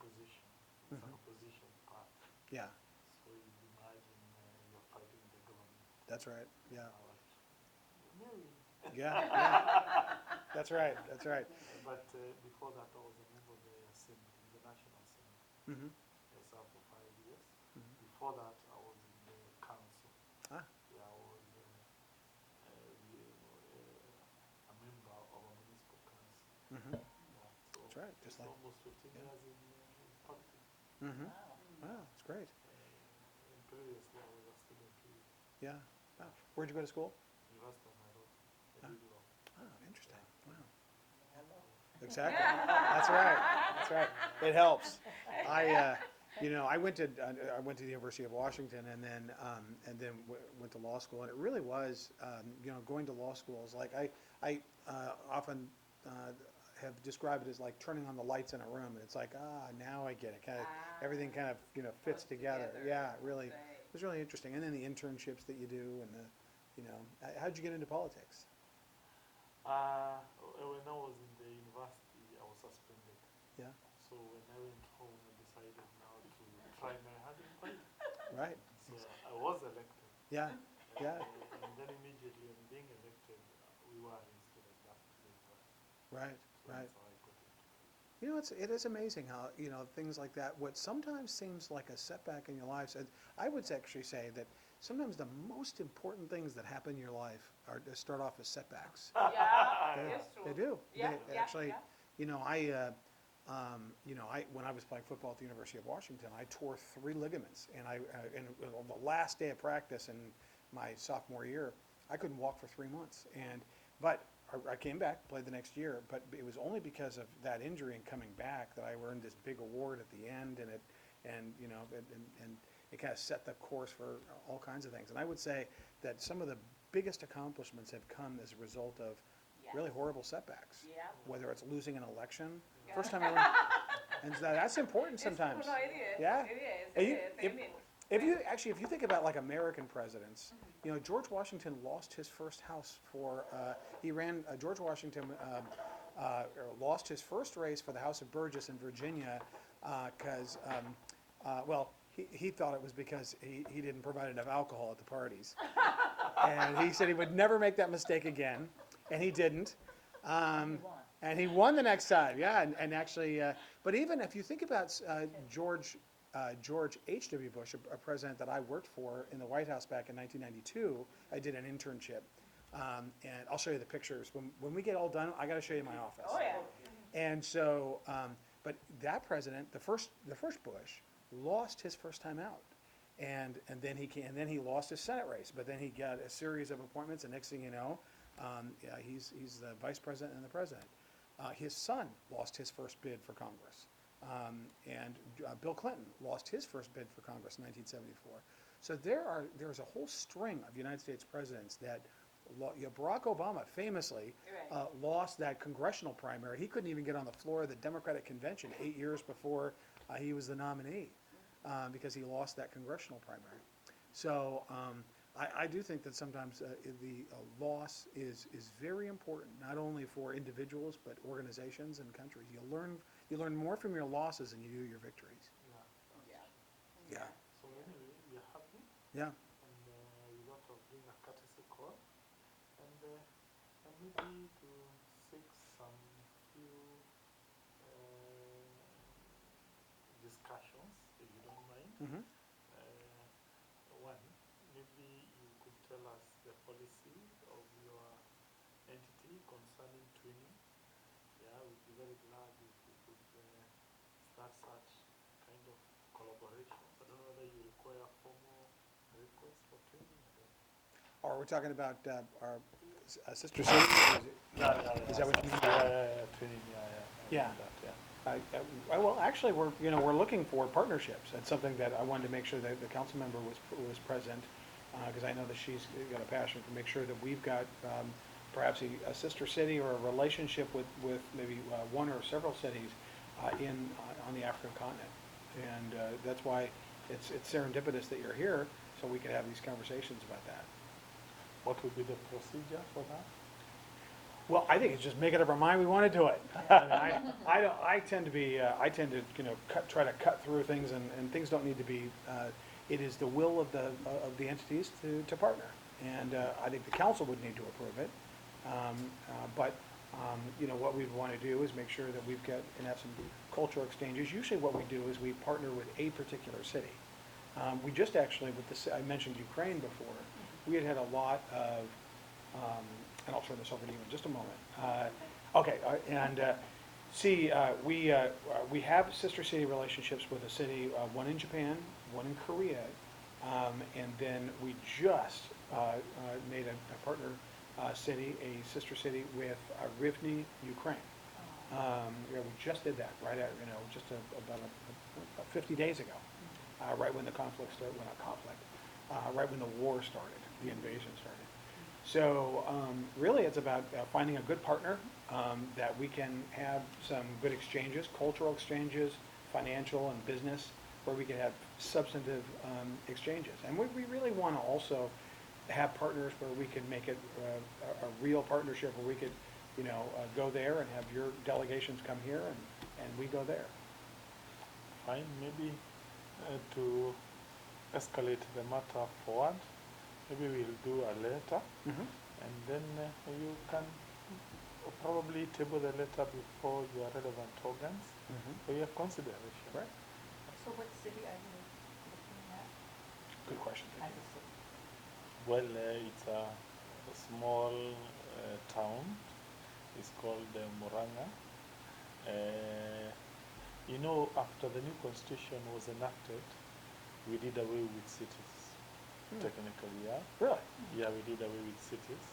opposition. It's an opposition party. Yeah, So you imagine you're fighting the government. that's right. Yeah, Like, maybe. yeah, yeah. That's right. That's right. But before that, I was a member of the Assembly, the National Assembly. Mm-hmm. I served for 5 years. Mm-hmm. Before that, I was in the council. Ah, Yeah, I was a member of a municipal council. mm-hmm. Yeah, so That's right. it's Just like, almost 15 yeah. years in politics. Mm-hmm. Wow. Wow, that's great. And previously, I was a student too. Yeah. Wow. Where'd you go to school? University of Nairobi. I Ah. did law. Oh, interesting. Wow. Hello. Exactly. That's right. That's right. It helps. I went to the University of Washington, and then went to law school, and it really was, going to law school is like I often have described it as like turning on the lights in a room, and it's like now I get it. Kind of everything kind of fits Goes together. together. Yeah, it really. Right. It was really interesting, and then the internships that you do, and how'd you get into politics? When I was in the university, I was suspended. Yeah. So when I went home, I decided now to try my hand in politics. Right. So I was elected. Yeah. Yeah. And then immediately on being elected, we were reinstated back to the university. Right. So Right. that's how I got into politics. It is amazing how, things like that, what sometimes seems like a setback in your life, I would actually say that sometimes the most important things that happen in your life are to start off as setbacks. Yeah, They, it's true. they do. Yeah, They yeah, actually, yeah. when I was playing football at the University of Washington, I tore 3 ligaments, and on the last day of practice in my sophomore year, I couldn't walk for 3 months, but I came back, played the next year, but it was only because of that injury and coming back that I earned this big award at the end, and it kind of set the course for all kinds of things. And I would say that some of the biggest accomplishments have come as a result of really horrible setbacks. Yeah. Whether it's losing an election, Yeah. first time I learned, and that's important sometimes. It's, no, it is. Yeah. It is. And It you- is. I mean, if you think about like American presidents, George Washington lost his first house George Washington lost his first race for the House of Burgess in Virginia because, he thought it was because he didn't provide enough alcohol at the parties. And he said he would never make that mistake again, and he didn't. he won. And he won the next time, yeah. And actually, but even if you think about George H.W. Bush, a president that I worked for in the White House back in 1992, I did an internship. And I'll show you the pictures. When we get all done, I got to show you my office. Oh, yeah. And so, but that president, the first Bush, lost his first time out. And then he lost his Senate race, but then he got a series of appointments, and next thing you know, he's the vice president and the president. His son lost his first bid for Congress, and Bill Clinton lost his first bid for Congress in 1974. So there's a whole string of United States presidents that. Barack Obama famously lost that congressional primary. He couldn't even get on the floor of the Democratic convention 8 years before he was the nominee. Because he lost that congressional primary. So I do think that sometimes the loss is very important, not only for individuals but organizations and countries. You learn more from your losses than you do your victories. Yeah. Yeah. Yeah. So anyway, we are happy, Yeah. and we thought of doing a courtesy call, and maybe to seek some few discussions, if you don't mind. Mm-hmm. One, maybe you could tell us the policy of your entity concerning twinning. Yeah, we'd be very glad if we could start such kind of collaborations. I don't know whether you require formal request for twinning. I don't know. Or we're talking about our sister city. Is that what you mean? Twinning, Yeah. Well, actually, we're looking for partnerships. That's something that I wanted to make sure that the council member was present, because I know that she's got a passion to make sure that we've got perhaps a sister city or a relationship with maybe one or several cities on the African continent, and that's why it's serendipitous that you're here, so we can have these conversations about that. What would be the procedure for that? Well, I think it's just making up our mind we want to do it. I mean, I don't, I tend to be, I tend to, try to cut through things and things don't need to be, it is the will of the entities to partner. And, I think the council would need to approve it. But, what we'd want to do is make sure that we've got, and have some cultural exchanges. Usually what we do is we partner with a particular city. We just actually, I mentioned Ukraine before, we had a lot of, and I'll turn this over to you in just a moment. We have sister city relationships with a city, one in Japan, one in Korea, and then we just made a partner city, a sister city with Rivne, Ukraine. We just did that right at, about 50 days ago, right when the conflict started, right when the war started, the invasion started. So really it's about finding a good partner that we can have some good exchanges, cultural exchanges, financial and business, where we can have substantive exchanges. And we really want to also have partners where we can make it a real partnership, where we could, go there and have your delegations come here and we go there. Fine, maybe to escalate the matter forward, maybe we'll do a letter, and then you can probably table the letter before your relevant organs for your consideration. Right. So what city are you looking at Good question. as Thank a city? Well, it's a small town. It's called Muranga. After the new constitution was enacted, we did away with cities. Technically, yeah. Really? Yeah, we did away with cities.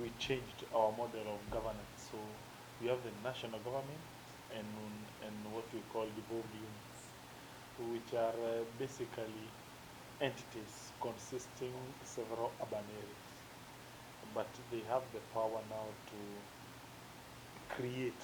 We changed our model of governance. So we have the national government and what we call devolved units, which are basically entities consisting several urban areas. But they have the power now to create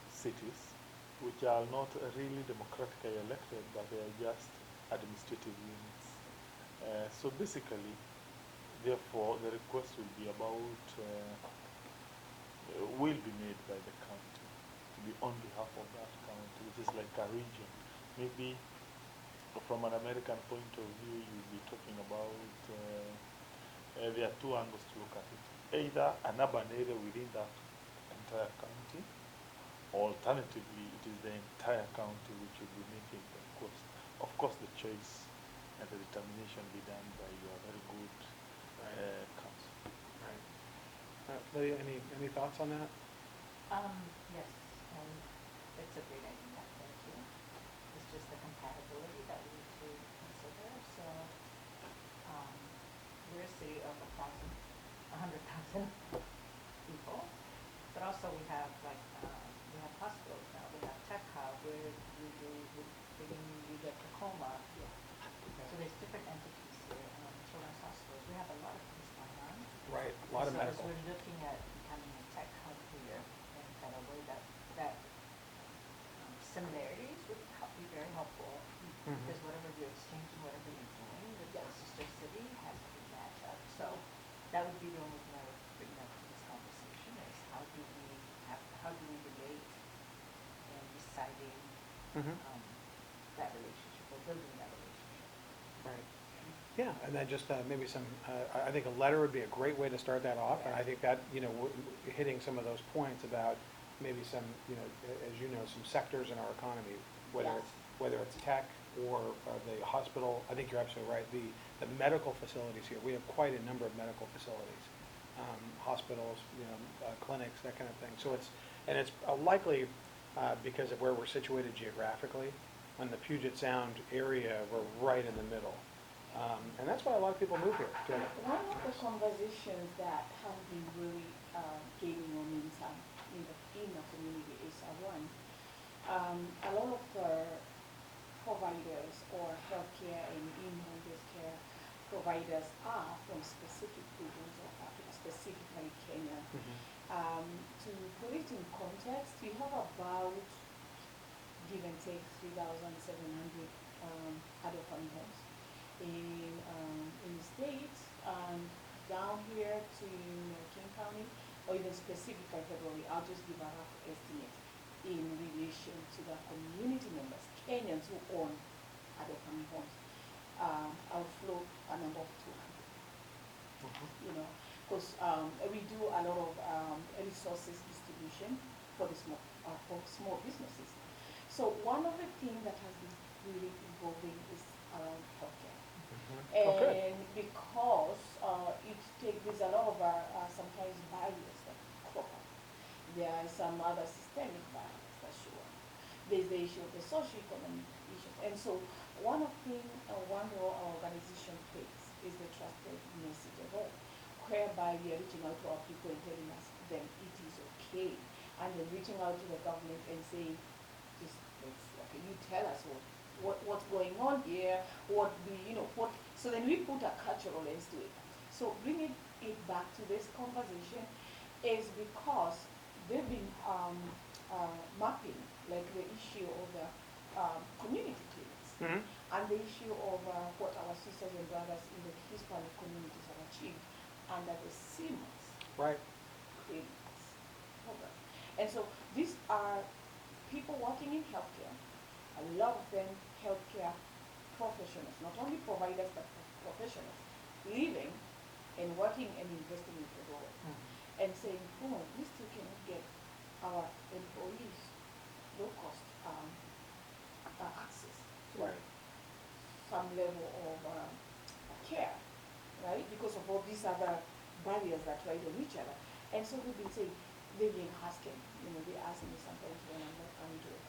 cities, which are not really democratically elected, but they are just administrative units. So basically, therefore, the request will be will be made by the county, to be on behalf of that county, which is like a region. Maybe from an American point of view, you'll be talking about, there are two angles to look at it. Either an urban area within that entire county, or alternatively, it is the entire county which will be making the request. Of course, the choice and the determination be done by your very good council. Right. Lydia, any thoughts on that? Yes, and it's a great idea, thank you. It's just the compatibility that we need to consider, so, we're a city of 100,000 people, but also we have we have hospitals now, we have Tech Hub, we're beginning to get Tacoma. So there's different entities here, children's hospitals, we have a lot of things going on. Right, a lot of So medical. as we're looking at becoming a tech hub here, in kind of way that similarities would be very helpful, because whatever you're exchanging, whatever you're doing with the sister city has to match up. So that would be the only thing I would bring up to this conversation is how do we relate in deciding that relationship or building that relationship. Right. Yeah, and then just maybe some, I think a letter would be a great way to start that off. And I think that, hitting some of those points about maybe some, as some sectors in our economy, whether it's tech or the hospital. I think you're absolutely right. The medical facilities here, we have quite a number of medical facilities, hospitals, clinics, that kind of thing. So it's likely because of where we're situated geographically. On the Puget Sound area, we're right in the middle. And that's why a lot of people move here. One of the conversations that has been really gaining momentum in the community is one. A lot of providers or healthcare and in-home care providers are from specific regions of Africa, specifically Kenya. To put it in context, we have about, give and take, 3,700 adult family homes in the States, down here to King County, or even specifically February, I'll just give a rough estimate in relation to the community members, Kenyans who own other family homes. I'll float a number of 200, you know, because we do a lot of resources distribution for for small businesses. So one of the things that has been really evolving is around healthcare. Okay. And because there's a lot of sometimes barriers that crop up. There are some other systemic barriers for sure. There's the issue of the socio-economic issues. And so one role our organization plays is the trusted message role, whereby we are reaching out to our people and telling us them it is okay. And then reaching out to the government and saying, just okay, you tell us what's going on here, so then we put a cultural lens to it. So bringing it back to this conversation is because they've been mapping like the issue of the community clinics and the issue of what our sisters and brothers in the Hispanic communities have achieved under the CMOS Right. clinics program. And so these are people working in healthcare, a lot of them healthcare professionals, not only providers but professionals, living and working and investing in the role and saying, oh, we still cannot get our employees low cost access to Right. some level of care, right? Because of all these other barriers that ride on each other. And so they've been asking, they ask me sometimes when I'm not coming to the